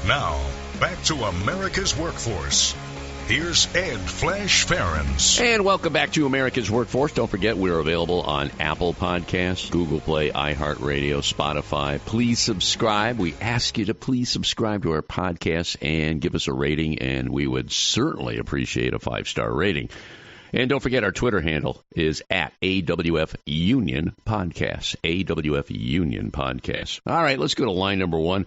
Now, back to America's Workforce. Here's Ed Flash Ferens. And welcome back to America's Workforce. Don't forget, we're available on Apple Podcasts, Google Play, iHeartRadio, Spotify. Please subscribe. We ask you to please subscribe to our podcast and give us a rating, and we would certainly appreciate a 5-star rating. And don't forget, our Twitter handle is at AWF Union Podcast. AWF Union Podcast. All right, let's go to line number one.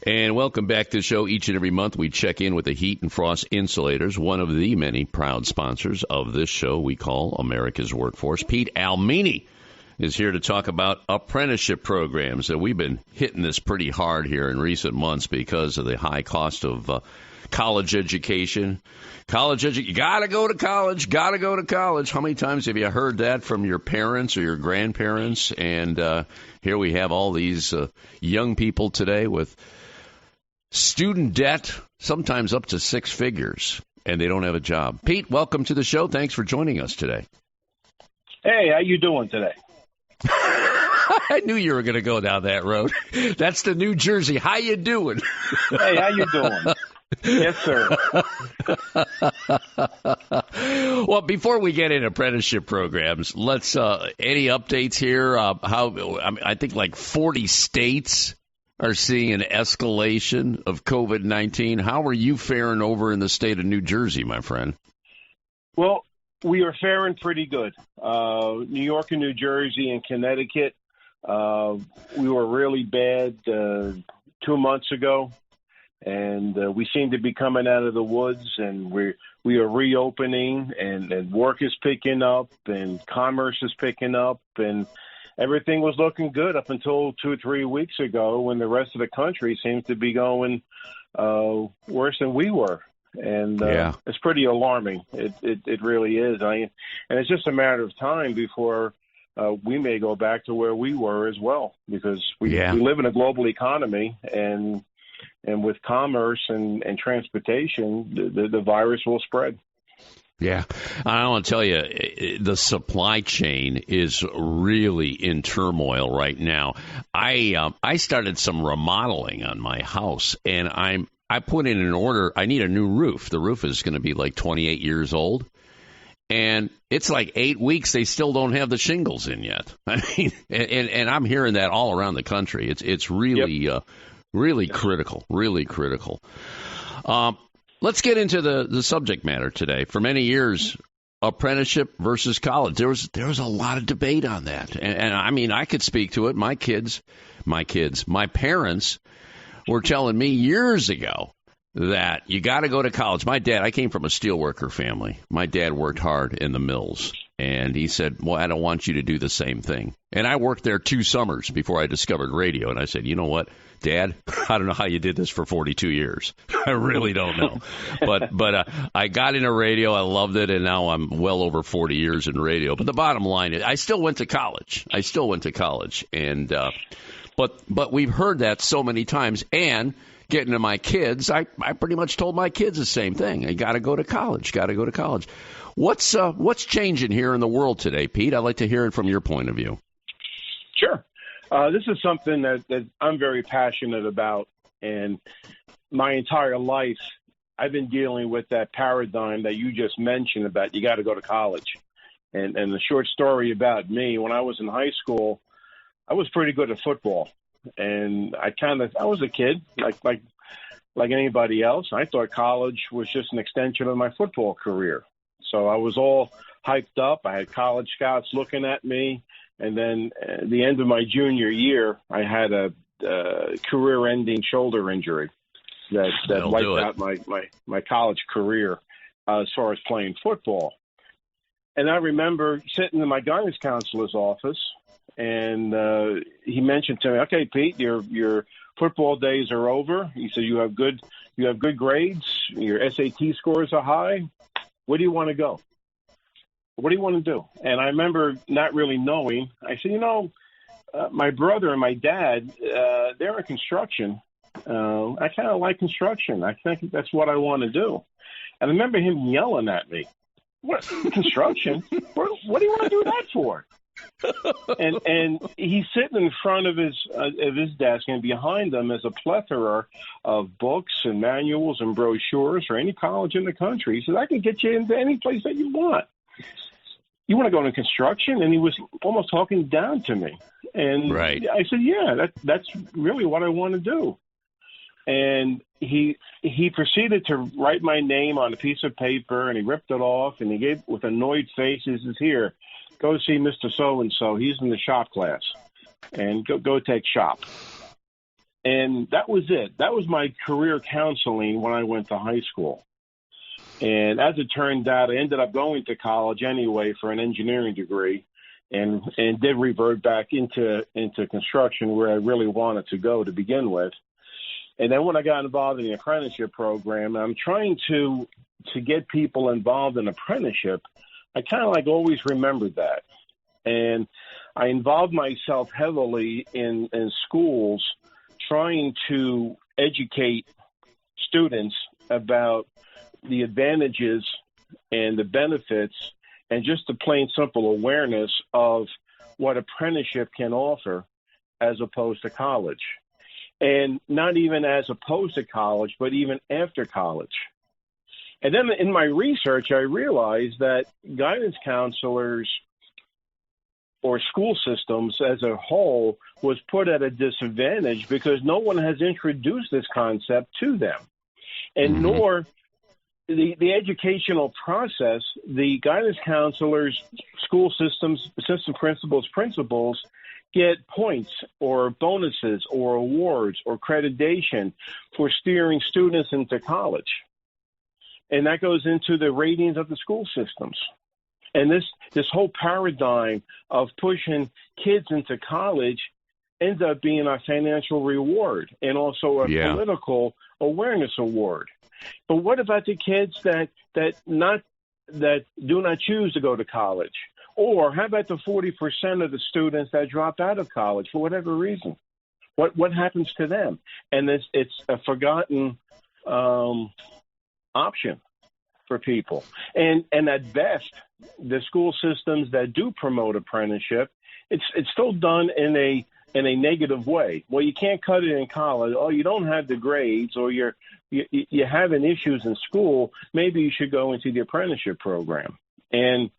And welcome back to the show. Each and every month, we check in with the Heat and Frost Insulators, one of the many proud sponsors of this show we call America's Workforce. Pete Ielmini is here to talk about apprenticeship programs. We've been hitting this pretty hard here in recent months because of the high cost of college education. You got to go to college, got to go to college. How many times have you heard that from your parents or your grandparents? And here we have all these young people today with student debt, sometimes up to 6 figures, and they don't have a job. Pete, welcome to the show. Thanks for joining us today. Hey, how you doing today? I knew you were going to go down that road. That's the New Jersey. How you doing? Hey, how you doing? Yes, sir. Well, before we get into apprenticeship programs, let's any updates here? I think like 40 states are seeing an escalation of COVID-19. How are you faring over in the state of New Jersey, my friend? Well, we are faring pretty good. New York and New Jersey and Connecticut, we were really bad 2 months ago. And we seem to be coming out of the woods, and we are reopening, and work is picking up, and commerce is picking up, and everything was looking good up until 2 or 3 weeks ago, when the rest of the country seems to be going worse than we were. And It's pretty alarming. It really is. And it's just a matter of time before we may go back to where we were as well, because we live in a global economy, and with commerce and transportation, the virus will spread. Yeah. I want to tell you, the supply chain is really in turmoil right now. I started some remodeling on my house, and I put in an order. I need a new roof. The roof is going to be like 28 years old. And it's like 8 weeks. They still don't have the shingles in yet. I mean, and I'm hearing that all around the country. It's really, really critical, really critical. Let's get into the subject matter today. For many years, apprenticeship versus college. There was a lot of debate on that. And I mean, I could speak to it. My parents were telling me years ago that you got to go to college. I came from a steelworker family. My dad worked hard in the mills. And he said, well, I don't want you to do the same thing. And I worked there 2 summers before I discovered radio. And I said, you know what, Dad, I don't know how you did this for 42 years. I really don't know. But I got into radio. I loved it. And now I'm well over 40 years in radio. But the bottom line is I still went to college. And but we've heard that so many times. And getting to my kids, I pretty much told my kids the same thing. You got to go to college. What's changing here in the world today, Pete? I'd like to hear it from your point of view. Sure. This is something that I'm very passionate about. And my entire life, I've been dealing with that paradigm that you just mentioned about you got to go to college. And the short story about me, when I was in high school, I was pretty good at football. And I was a kid, like anybody else. I thought college was just an extension of my football career. So I was all hyped up. I had college scouts looking at me. And then at the end of my junior year, I had a career-ending shoulder injury that wiped out my college career as far as playing football. And I remember sitting in my guidance counselor's office, and he mentioned to me, "Okay, Pete, your football days are over." He said, "You have good grades. Your SAT scores are high. Where do you want to go? What do you want to do?" And I remember not really knowing. I said, my brother and my dad, they're in construction. I kind of like construction. I think that's what I want to do. And I remember him yelling at me, "What, construction? What do you want to do that for?" and he's sitting in front of his desk, and behind him is a plethora of books and manuals and brochures for any college in the country. He said, I can get you into any place that you want. You want to go into construction? And he was almost talking down to me. And right. I said, yeah, that's really what I want to do. And he proceeded to write my name on a piece of paper, and he ripped it off, and he gave, with annoyed face, he says, here, go see Mr. So-and-so. He's in the shop class, and go take shop. And that was it. That was my career counseling when I went to high school. And as it turned out, I ended up going to college anyway for an engineering degree, and did revert back into construction where I really wanted to go to begin with. And then when I got involved in the apprenticeship program, I'm trying to get people involved in apprenticeship. I kind of always remembered that. And I involved myself heavily in schools trying to educate students about the advantages and the benefits and just the plain simple awareness of what apprenticeship can offer as opposed to college. And not even as opposed to college, but even after college. And then in my research, I realized that guidance counselors or school systems as a whole was put at a disadvantage because no one has introduced this concept to them. And nor the educational process, the guidance counselors, school systems, assistant principals get points or bonuses or awards or accreditation for steering students into college. And that goes into the ratings of the school systems. And this whole paradigm of pushing kids into college ends up being a financial reward and also a political awareness award. But what about the kids that do not choose to go to college? Or how about the 40% of the students that drop out of college for whatever reason? What happens to them? And it's a forgotten option for people. And at best, the school systems that do promote apprenticeship, it's still done in a negative way. Well, you can't cut it in college. Oh, you don't have the grades, or you're having issues in school. Maybe you should go into the apprenticeship program, and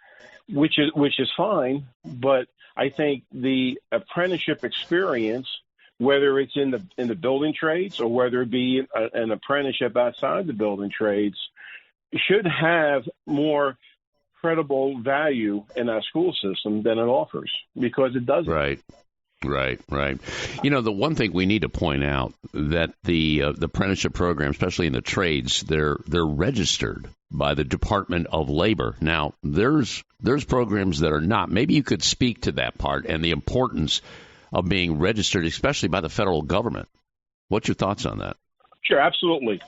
which is fine. But I think the apprenticeship experience, whether it's in the building trades or whether it be an apprenticeship outside the building trades, should have more credible value in our school system than it offers, because it doesn't. Right. You know, the one thing we need to point out that the apprenticeship program, especially in the trades, they're registered by the Department of Labor. Now, there's programs that are not. Maybe you could speak to that part and the importance of being registered, especially by the federal government. What's your thoughts on that? Sure, absolutely.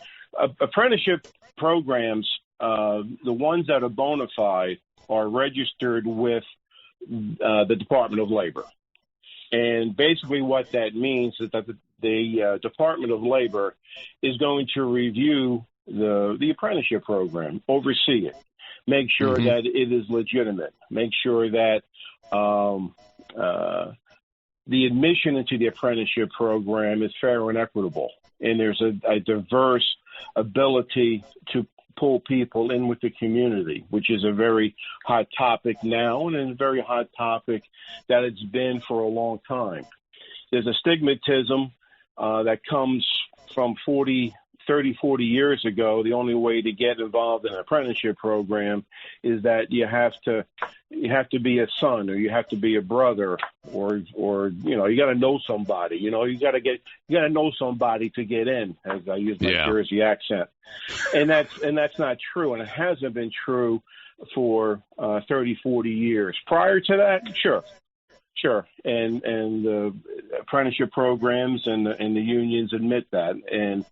Apprenticeship programs, the ones that are bona fide, are registered with the Department of Labor. And basically what that means is that the Department of Labor is going to review the apprenticeship program, oversee it, make sure that it is legitimate, make sure that the admission into the apprenticeship program is fair and equitable, and there's a diverse ability to pull people in with the community, which is a very hot topic now and a very hot topic that it's been for a long time. There's a stigmatism that comes from 30, 40 years ago. The only way to get involved in an apprenticeship program is that you have to be a son, or you have to be a brother, or you got to know somebody. You got to know somebody to get in, as I use my Jersey accent. And that's not true, and it hasn't been true for 30, 40 years. Prior to that, sure. And the apprenticeship programs and the unions admit that,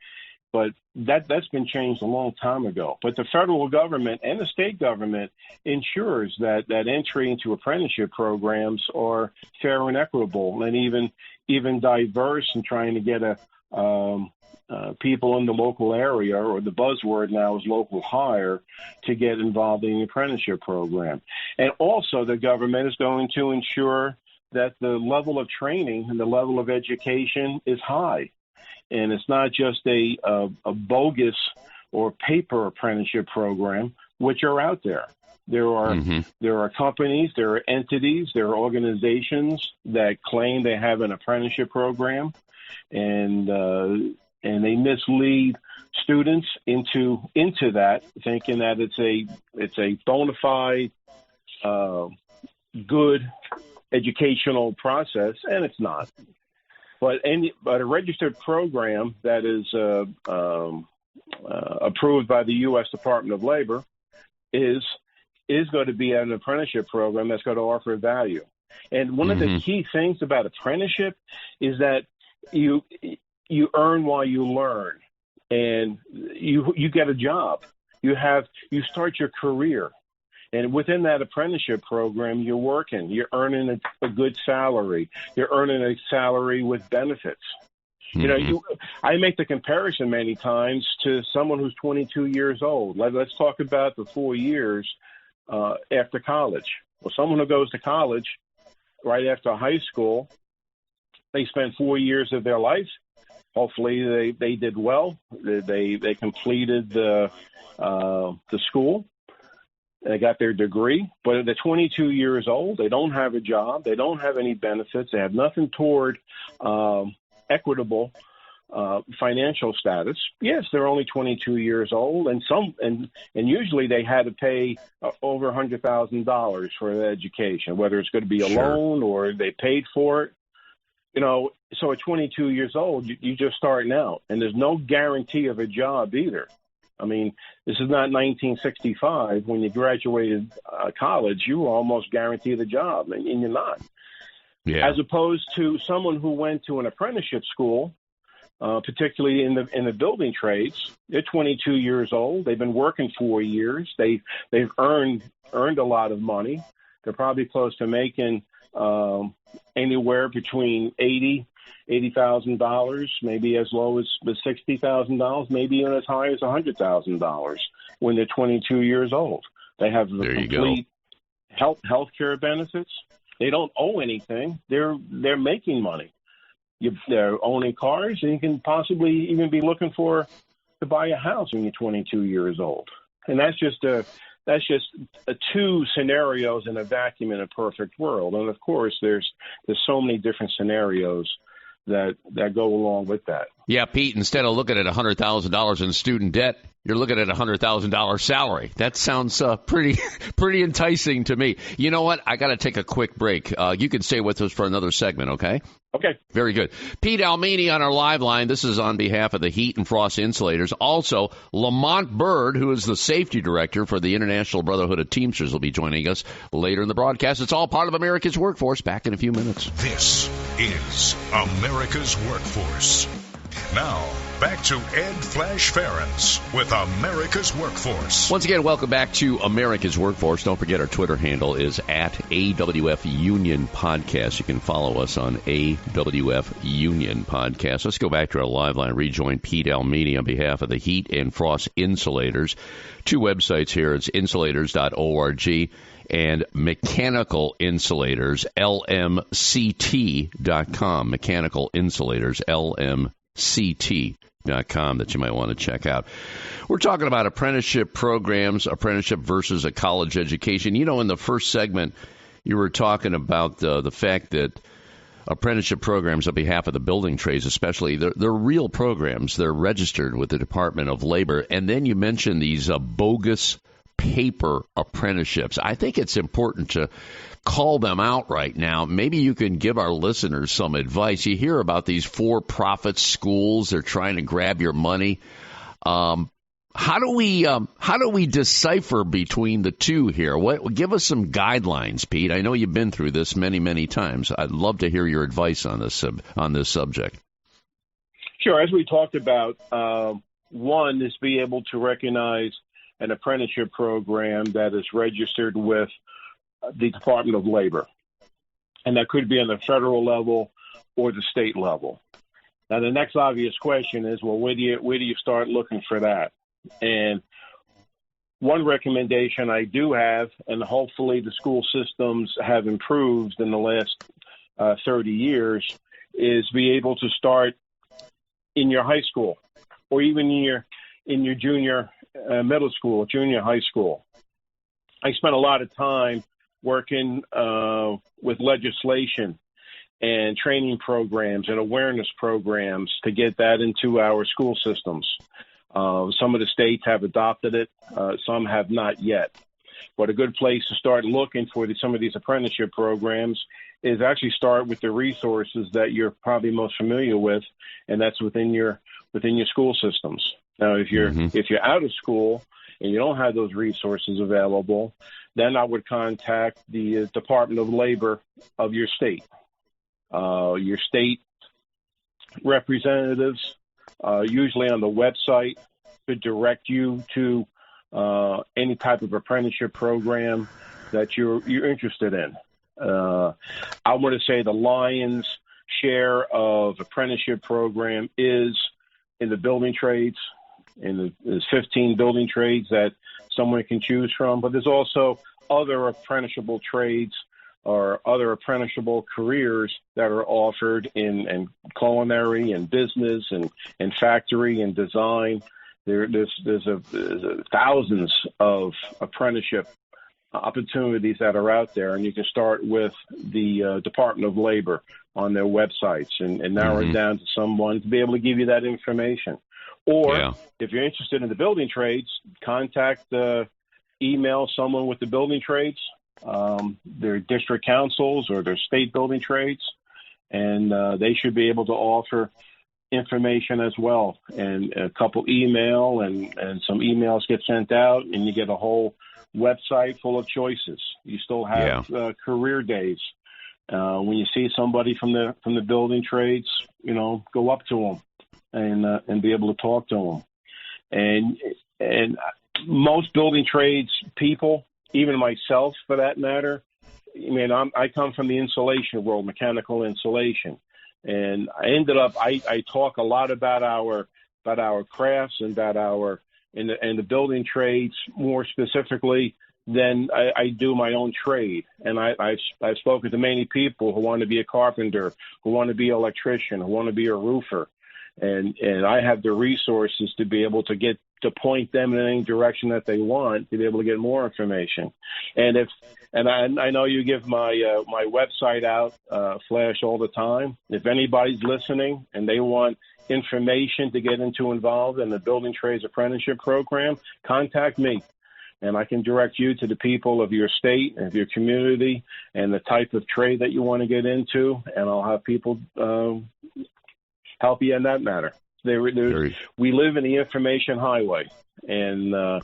but that's been changed a long time ago. But the federal government and the state government ensures that entry into apprenticeship programs are fair and equitable, and even diverse, and trying to get a people in the local area, or the buzzword now is local hire, to get involved in the apprenticeship program. And also the government is going to ensure that the level of training and the level of education is high. And it's not just a bogus or paper apprenticeship program, which are out there. There are companies, there are entities, there are organizations that claim they have an apprenticeship program, and they mislead students into that, thinking that it's a bona fide good educational process, and it's not. But a registered program that is approved by the U.S. Department of Labor is going to be an apprenticeship program that's going to offer value. And one of the key things about apprenticeship is that you earn while you learn, and you get a job. You start your career. And within that apprenticeship program, you're working. You're earning a good salary. You're earning a salary with benefits. You know, I make the comparison many times to someone who's 22 years old. Let's talk about the 4 years after college. Well, someone who goes to college right after high school, they spend 4 years of their life. Hopefully, they did well. They completed the school. They got their degree, but they're 22 years old. They don't have a job. They don't have any benefits. They have nothing toward equitable financial status. Yes, they're only 22 years old, and usually they had to pay over $100,000 for their education, whether it's going to be a loan or they paid for it. You know, so at 22 years old, you're just starting out, and there's no guarantee of a job either. I mean, this is not 1965 when you graduated college. You were almost guaranteed a job, and you're not. Yeah. As opposed to someone who went to an apprenticeship school, particularly in the building trades. They're 22 years old. They've been working 4 years. They've earned a lot of money. They're probably close to making anywhere between $80,000, maybe as low as $60,000, maybe even as high as $100,000 when they're 22 years old. They have the complete health care benefits. They don't owe anything. They're making money. They're owning cars, and you can possibly even be looking to buy a house when you're 22 years old. And that's just two scenarios in a vacuum in a perfect world. And of course, there's so many different scenarios that go along with that. Yeah, Pete, instead of looking at $100,000 in student debt, you're looking at a $100,000 salary. That sounds pretty enticing to me. You know what? I got to take a quick break. You can stay with us for another segment, okay? Okay. Very good. Pete Ielmini on our live line. This is on behalf of the Heat and Frost Insulators. Also, Lamont Bird, who is the safety director for the International Brotherhood of Teamsters, will be joining us later in the broadcast. It's all part of America's Workforce. Back in a few minutes. This is America's Workforce. Now, back to Ed Flash Ferentz with America's Workforce. Once again, welcome back to America's Workforce. Don't forget our Twitter handle is at AWF Union Podcast. You can follow us on AWF Union Podcast. Let's go back to our live line. Rejoin Pete Ielmini on behalf of the Heat and Frost Insulators. Two websites here. It's insulators.org and Mechanical Insulators, LMCT.com. Mechanical Insulators, LMCT.com, that you might want to check out. We're talking about apprenticeship programs, apprenticeship versus a college education. You know, in the first segment, you were talking about the fact that apprenticeship programs on behalf of the building trades especially, they're real programs. They're registered with the Department of Labor. And then you mentioned these bogus paper apprenticeships. I think it's important to call them out right now. Maybe you can give our listeners some advice. You hear about these for-profit schools. They're trying to grab your money. How do we decipher between the two here? Give us some guidelines, Pete. I know you've been through this many times. I'd love to hear your advice on this subject. Sure. As we talked about, one is be able to recognize an apprenticeship program that is registered with the Department of Labor. And that could be on the federal level or the state level. Now, the next obvious question is, well, where do you start looking for that? And one recommendation I do have, and hopefully the school systems have improved in the last 30 years, is be able to start in your high school, or even in your junior middle school, junior high school. I spent a lot of time working with legislation and training programs and awareness programs to get that into our school systems. Some of the states have adopted it. Some have not yet. But a good place to start looking for some of these apprenticeship programs is actually start with the resources that you're probably most familiar with, and that's within your school systems. Now, if you're out of school and you don't have those resources available, then I would contact the Department of Labor of your state. Your state representatives, usually on the website, could direct you to any type of apprenticeship program that you're interested in. I want to say the lion's share of apprenticeship program is in the building trades. There's 15 building trades that someone can choose from, but there's also other apprenticeshable trades or other apprenticeshable careers that are offered in culinary and business and factory and design. There's thousands of apprenticeship opportunities that are out there, and you can start with the Department of Labor on their websites and narrow it down to someone to be able to give you that information. Or if you're interested in the building trades, email someone with the building trades, their district councils or their state building trades, and they should be able to offer information as well. And a couple email and some emails get sent out, and you get a whole website full of choices. You still have career days. When you see somebody from the building trades, go up to them and be able to talk to them. And most building trades people, even myself for that matter, I come from the insulation world, mechanical insulation, and I talk a lot about our crafts and about the building trades more specifically than I do my own trade. And I've spoken to many people who want to be a carpenter, who want to be an electrician, who want to be a roofer, and I have the resources to be able to point them in any direction that they want to be able to get more information. And I know you give my website out, Flash, all the time. If anybody's listening and they want information to get involved in the Building Trades Apprenticeship Program, contact me, and I can direct you to the people of your state and of your community and the type of trade that you want to get into, and I'll have people help you in that matter. We live in the information highway, and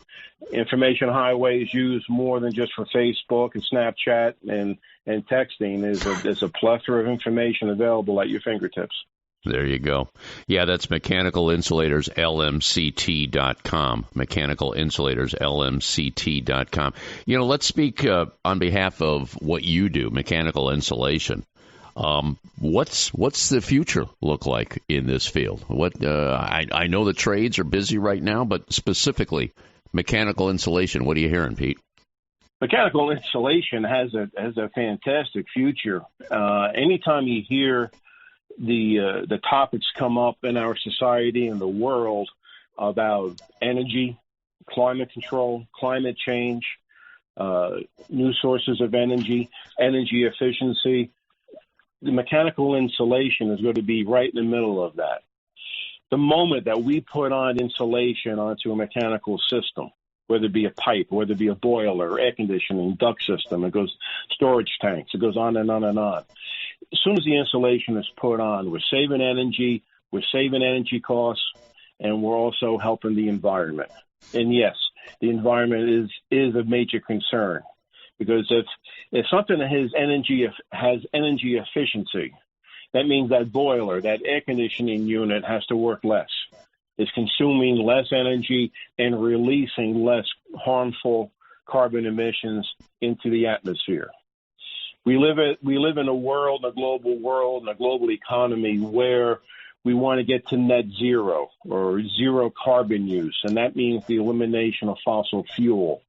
information highway is used more than just for Facebook and Snapchat and texting. There's a plethora of information available at your fingertips. There you go. Yeah, that's Mechanical Insulators, LMCT.com. Mechanical Insulators, LMCT.com. Let's speak on behalf of what you do, mechanical insulation. What's the future look like in this field? I know the trades are busy right now, but specifically mechanical insulation. What are you hearing, Pete? Mechanical insulation has a fantastic future. Anytime you hear the topics come up in our society and the world about energy, climate control, climate change, new sources of energy efficiency, the mechanical insulation is going to be right in the middle of that. The moment that we put on insulation onto a mechanical system, whether it be a pipe, whether it be a boiler, air conditioning, duct system, it goes storage tanks, it goes on and on and on. As soon as the insulation is put on, we're saving energy costs, and we're also helping the environment. And yes, the environment is a major concern, because if something has energy efficiency, that means that boiler, that air conditioning unit has to work less. It's consuming less energy and releasing less harmful carbon emissions into the atmosphere. We live in a world, a global world, and a global economy where we want to get to net zero or zero carbon use, and that means the elimination of fossil fuel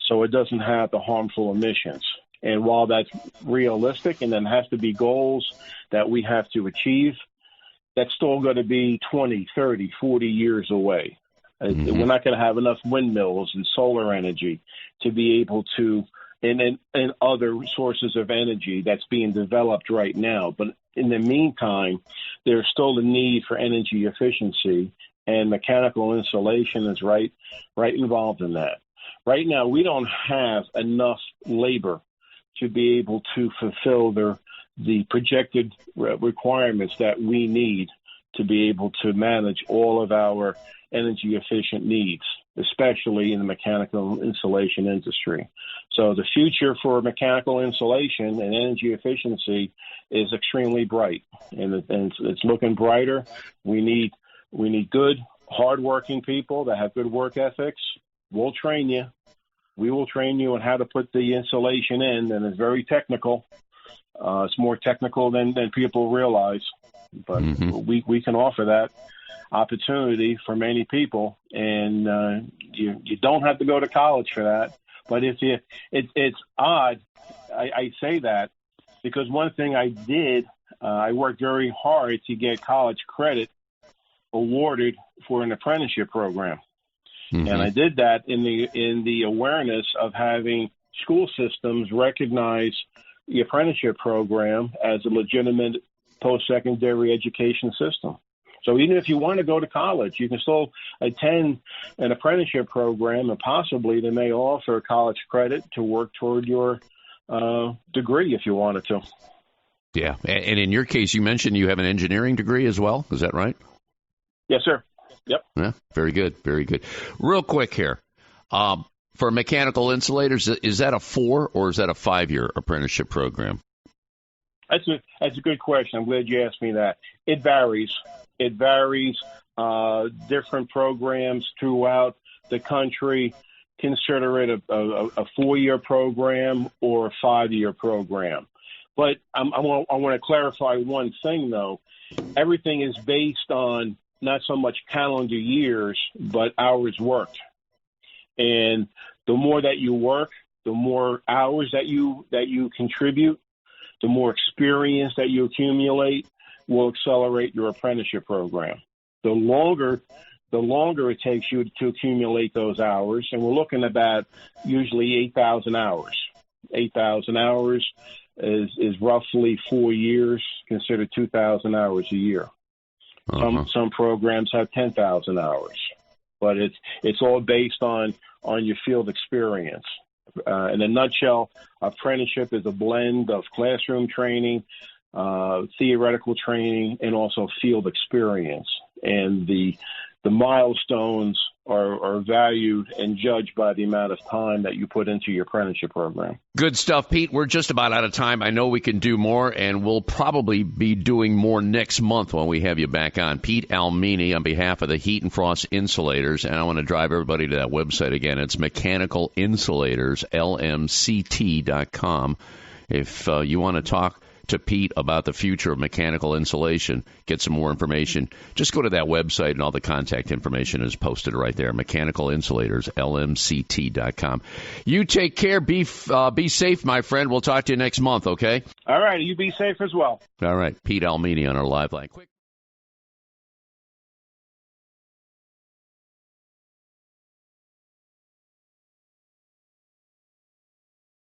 so it doesn't have the harmful emissions. And while that's realistic and then has to be goals that we have to achieve, that's still going to be 20, 30, 40 years away. We're not going to have enough windmills and solar energy to be able to, and other sources of energy that's being developed right now. But in the meantime, there's still a need for energy efficiency, and mechanical insulation is right involved in that. Right now, we don't have enough labor to be able to fulfill the projected requirements that we need to be able to manage all of our energy efficient needs, especially in the mechanical insulation industry. So the future for mechanical insulation and energy efficiency is extremely bright, and it's looking brighter. We need good, hardworking people that have good work ethics. We'll train you. We will train you on how to put the insulation in, and it's very technical. It's more technical than people realize, but we can offer that opportunity for many people, and you don't have to go to college for that. But it's odd. I say that because one thing I did, I worked very hard to get college credit awarded for an apprenticeship program. And I did that in the awareness of having school systems recognize the apprenticeship program as a legitimate post-secondary education system. So even if you want to go to college, you can still attend an apprenticeship program, and possibly they may offer college credit to work toward your degree if you wanted to. Yeah. And in your case, you mentioned you have an engineering degree as well. Is that right? Yes, sir. Yep. Yeah, very good. Very good. Real quick here. For mechanical insulators, is that a 4 or is that a 5-year apprenticeship program? That's a good question. I'm glad you asked me that. It varies. Different programs throughout the country consider it a 4-year program or a 5-year program. But I want to clarify one thing, though. Everything is based on not so much calendar years, but hours worked. And the more that you work, the more hours that you contribute, the more experience that you accumulate will accelerate your apprenticeship program. The longer it takes you to accumulate those hours, and we're looking at about usually 8,000 hours. 8,000 hours is roughly 4 years, considered 2,000 hours a year. Some programs have 10,000 hours, but it's all based on your field experience. In a nutshell, apprenticeship is a blend of classroom training, theoretical training, and also field experience. And the milestones are valued and judged by the amount of time that you put into your apprenticeship program. Good stuff, Pete. We're just about out of time. I know we can do more, and we'll probably be doing more next month when we have you back on. Pete Ielmini on behalf of the Heat and Frost Insulators, and I want to drive everybody to that website again. It's Mechanical Insulators, LMCT.com. If you want to talk to Pete about the future of mechanical insulation, get some more information, just go to that website and all the contact information is posted right there. Mechanical Insulators, LMCT.com. You take care. Be safe, my friend. We'll talk to you next month, okay? All right. You be safe as well. All right. Pete Ielmini on our live line. Quick.